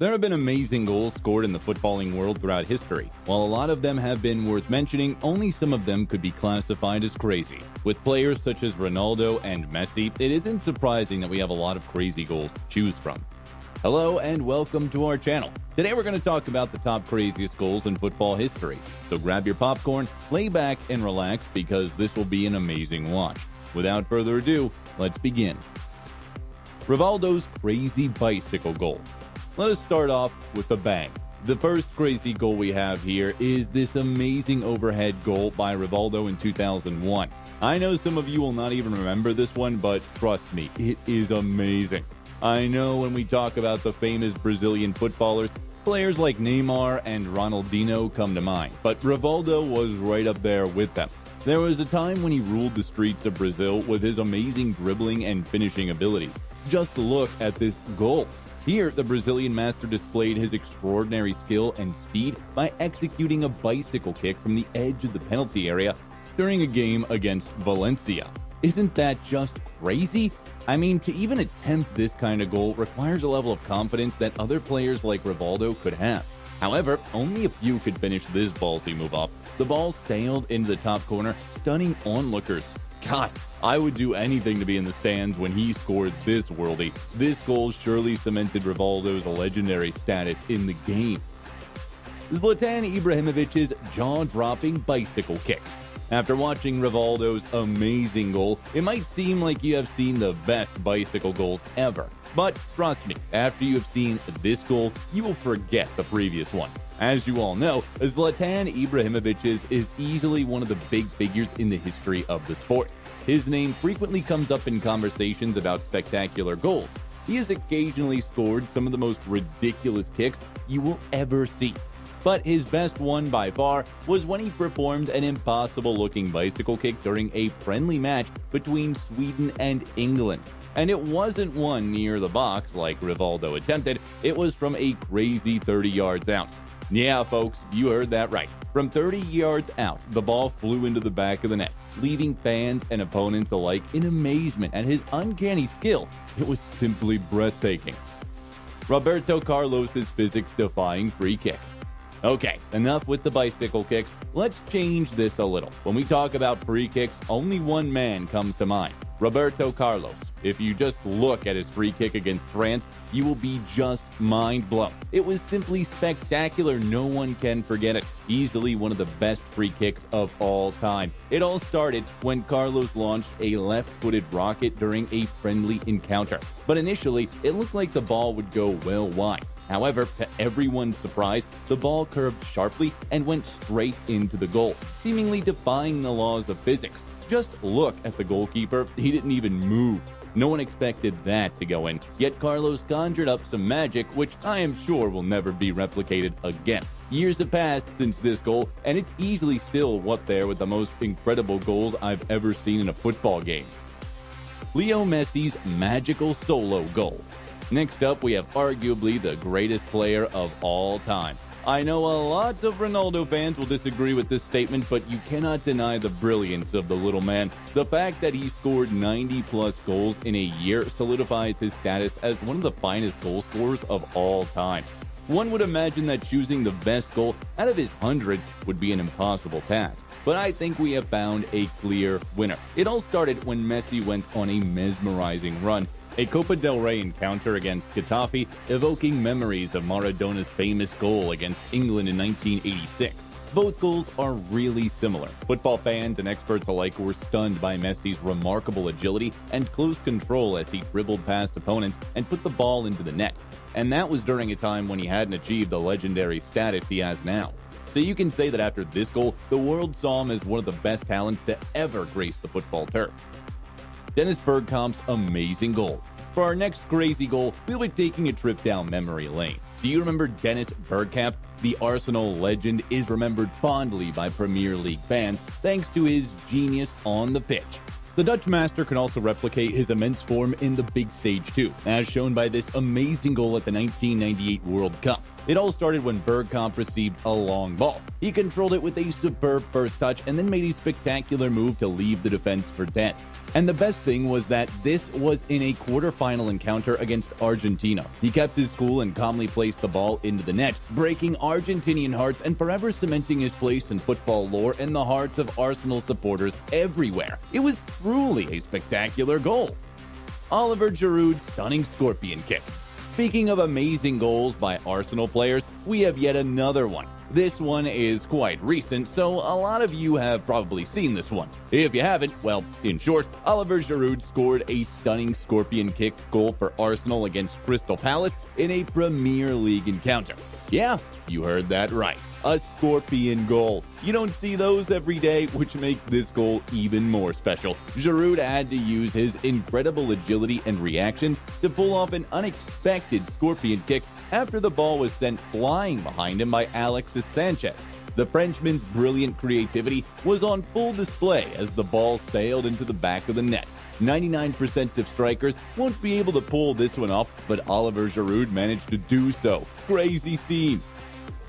There have been amazing goals scored in the footballing world throughout history. While a lot of them have been worth mentioning, only some of them could be classified as crazy. With players such as Ronaldo and Messi, it isn't surprising that we have a lot of crazy goals to choose from. Hello and welcome to our channel. Today we're going to talk about the top craziest goals in football history. So grab your popcorn, lay back and relax because this will be an amazing watch. Without further ado, let's begin. Rivaldo's crazy bicycle goal. Let us start off with a bang. The first crazy goal we have here is this amazing overhead goal by Rivaldo in 2001. I know some of you will not even remember this one, but trust me, it is amazing. I know when we talk about the famous Brazilian footballers, players like Neymar and Ronaldinho come to mind, but Rivaldo was right up there with them. There was a time when he ruled the streets of Brazil with his amazing dribbling and finishing abilities. Just look at this goal. Here, the Brazilian master displayed his extraordinary skill and speed by executing a bicycle kick from the edge of the penalty area during a game against Valencia. Isn't that just crazy? I mean, to even attempt this kind of goal requires a level of confidence that other players like Rivaldo could have. However, only a few could finish this ballsy move off. The ball sailed into the top corner, stunning onlookers. God, I would do anything to be in the stands when he scored this worldie. This goal surely cemented Rivaldo's legendary status in the game. Zlatan Ibrahimovic's jaw-dropping bicycle kick. After watching Rivaldo's amazing goal, it might seem like you have seen the best bicycle goals ever. But trust me, after you have seen this goal, you will forget the previous one. As you all know, Zlatan Ibrahimovic is easily one of the big figures in the history of the sport. His name frequently comes up in conversations about spectacular goals. He has occasionally scored some of the most ridiculous kicks you will ever see. But his best one by far was when he performed an impossible-looking bicycle kick during a friendly match between Sweden and England. And it wasn't one near the box like Rivaldo attempted, it was from a crazy 30 yards out. Yeah, folks, you heard that right. From 30 yards out, the ball flew into the back of the net, leaving fans and opponents alike in amazement at his uncanny skill. It was simply breathtaking. Roberto Carlos's physics-defying free kick. Okay, enough with the bicycle kicks. Let's change this a little. When we talk about free kicks, only one man comes to mind. Roberto Carlos. If you just look at his free kick against France, you will be just mind blown. It was simply spectacular. No one can forget it. Easily one of the best free kicks of all time. It all started when Carlos launched a left-footed rocket during a friendly encounter. But initially, it looked like the ball would go well wide. However, to everyone's surprise, the ball curved sharply and went straight into the goal, seemingly defying the laws of physics. Just look at the goalkeeper, he didn't even move. No one expected that to go in, yet Carlos conjured up some magic which I am sure will never be replicated again. Years have passed since this goal, and it's easily still up there with the most incredible goals I've ever seen in a football game. Leo Messi's magical solo goal. Next up, we have arguably the greatest player of all time. I know a lot of Ronaldo fans will disagree with this statement, but you cannot deny the brilliance of the little man. The fact that he scored 90-plus goals in a year solidifies his status as one of the finest goal scorers of all time. One would imagine that choosing the best goal out of his hundreds would be an impossible task, but I think we have found a clear winner. It all started when Messi went on a mesmerizing run. A Copa del Rey encounter against Getafe, evoking memories of Maradona's famous goal against England in 1986. Both goals are really similar. Football fans and experts alike were stunned by Messi's remarkable agility and close control as he dribbled past opponents and put the ball into the net. And that was during a time when he hadn't achieved the legendary status he has now. So you can say that after this goal, the world saw him as one of the best talents to ever grace the football turf. Dennis Bergkamp's amazing goal. For our next crazy goal, we'll be taking a trip down memory lane. Do you remember Dennis Bergkamp? The Arsenal legend is remembered fondly by Premier League fans thanks to his genius on the pitch. The Dutch master can also replicate his immense form in the big stage too, as shown by this amazing goal at the 1998 World Cup. It all started when Bergkamp received a long ball. He controlled it with a superb first touch and then made a spectacular move to leave the defense for dead. And the best thing was that this was in a quarterfinal encounter against Argentina. He kept his cool and calmly placed the ball into the net, breaking Argentinian hearts and forever cementing his place in football lore in the hearts of Arsenal supporters everywhere. It was truly a spectacular goal. Oliver Giroud's stunning scorpion kick. Speaking of amazing goals by Arsenal players, we have yet another one. This one is quite recent, so a lot of you have probably seen this one. If you haven't, well, in short, Oliver Giroud scored a stunning scorpion kick goal for Arsenal against Crystal Palace in a Premier League encounter. Yeah, you heard that right. A scorpion goal. You don't see those every day, which makes this goal even more special. Giroud had to use his incredible agility and reactions to pull off an unexpected scorpion kick after the ball was sent flying behind him by Alexis Sanchez. The Frenchman's brilliant creativity was on full display as the ball sailed into the back of the net. 99% of strikers won't be able to pull this one off, but Oliver Giroud managed to do so. Crazy scenes.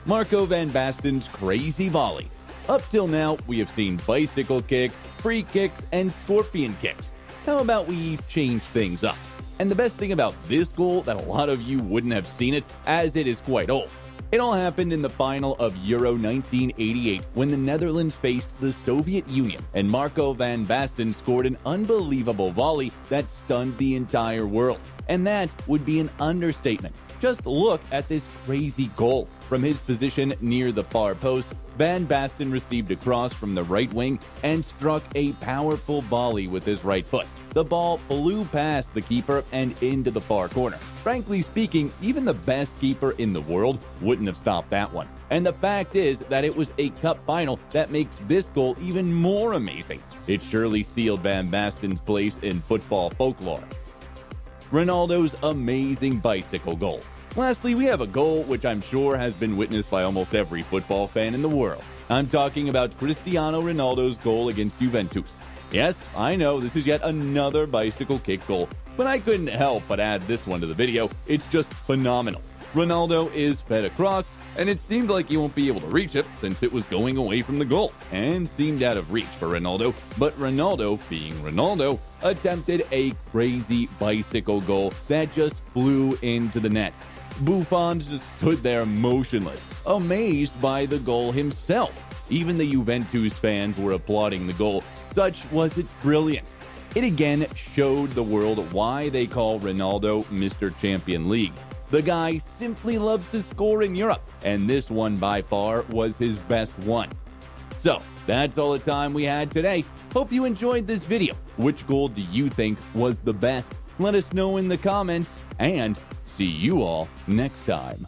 Marco van Basten's crazy volley. Up till now, we have seen bicycle kicks, free kicks, and scorpion kicks. How about we change things up? And the best thing about this goal that a lot of you wouldn't have seen it, as it is quite old. It all happened in the final of Euro 1988 when the Netherlands faced the Soviet Union and Marco van Basten scored an unbelievable volley that stunned the entire world. And that would be an understatement. Just look at this crazy goal. From his position near the far post, Van Basten received a cross from the right wing and struck a powerful volley with his right foot. The ball flew past the keeper and into the far corner. Frankly speaking, even the best keeper in the world wouldn't have stopped that one. And the fact is that it was a cup final that makes this goal even more amazing. It surely sealed Van Basten's place in football folklore. Ronaldo's amazing bicycle goal. Lastly, we have a goal which I'm sure has been witnessed by almost every football fan in the world. I'm talking about Cristiano Ronaldo's goal against Juventus. Yes, I know this is yet another bicycle kick goal, but I couldn't help but add this one to the video. It's just phenomenal. Ronaldo is fed across, and it seemed like he won't be able to reach it since it was going away from the goal, and seemed out of reach for Ronaldo. But Ronaldo, being Ronaldo, attempted a crazy bicycle goal that just flew into the net. Buffon just stood there motionless, amazed by the goal himself. Even the Juventus fans were applauding the goal. Such was its brilliance. It again showed the world why they call Ronaldo Mr. Champion League. The guy simply loves to score in Europe, and this one by far was his best one. So, that's all the time we had today. Hope you enjoyed this video. Which goal do you think was the best? Let us know in the comments, and see you all next time.